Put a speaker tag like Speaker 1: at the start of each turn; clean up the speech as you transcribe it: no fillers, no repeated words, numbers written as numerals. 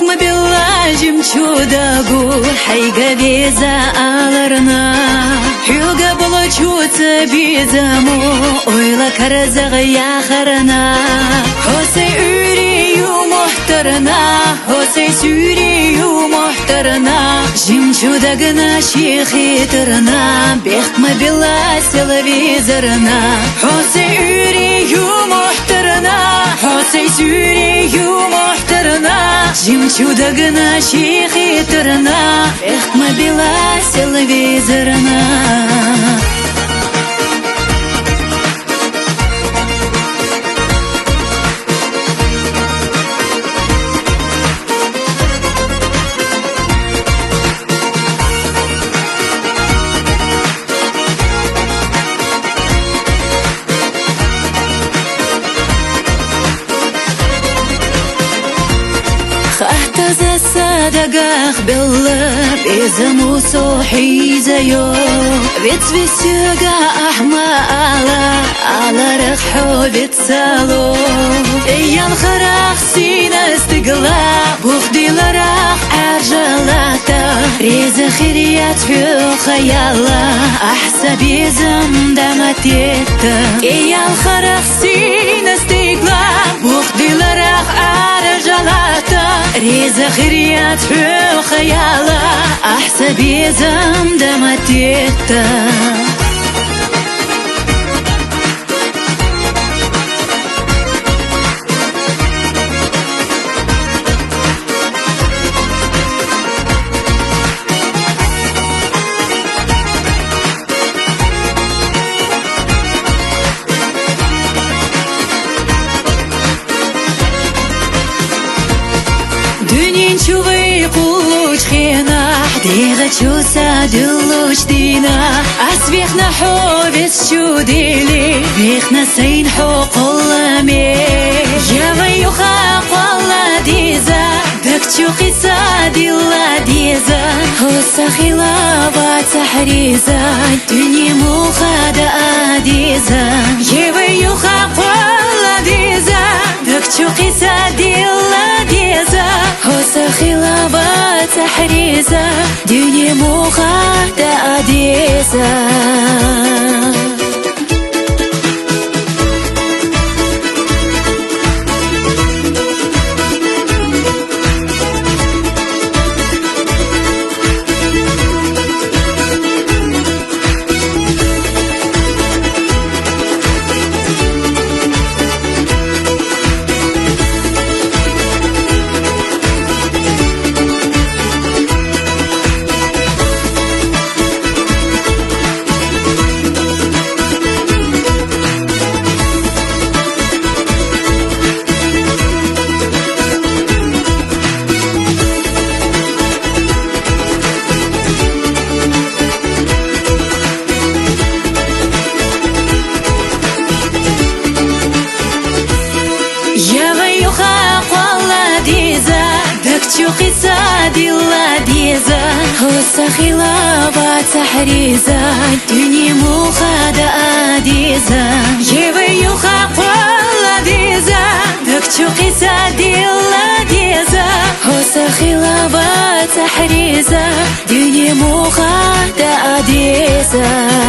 Speaker 1: بيخم باللاجم شوداقو حيقا بيزا آلرنا حيوقا بلوچوت بيزامو اويلا كرزغ ياخرنا حوسي اوريو محترنا حوسي سوريو محترنا جم شوداقنا شيخي ترنا بيخم بالله سلفيزرنا حوسي اوريو محترنا حوسي سوريو محترنا جم شوداقنا شيخي ترنا بيخم بالله سلفيزرنا اهتز الصدقاق بالله بيزمو صوحي زيو بيتسوغا احما على رخحو بيتسالو ايا الخراخ سينا استقلا بوخدي لراح عجلاتا ريز خيريات في خيالا احسب يزم دمتيتا ايا الخراخ سينا استقلا بوخدي لراح عجلاتا ريز خيريات في خيالا احسب يزم دمتيتا دنين شوي قلوش خينا حديغة شو سادلوش دينا أسبيخنا حوبس شو ديلي بيخنا سين حوق اللامي يا غيوخا قولا ديزا دك شو قصة ديلا ديزا هوسا خلافة تحريزا دنيا مخادة ديزا يا غيوخا قولا ديزا دك شو قصة ديلا ديزا هوسا خلافة تحريزا دنيا مخادة ديزا يا غيوخا قولا ديزا دك شو قصة ديلا ديزا هوسا خلافة تحريزا دنيا مخادة ديزا يا غيوخا قولا ديزا دك شو قصة ديلا ديزا هوسا خلافة تحريزا دنيا مخادة ديزا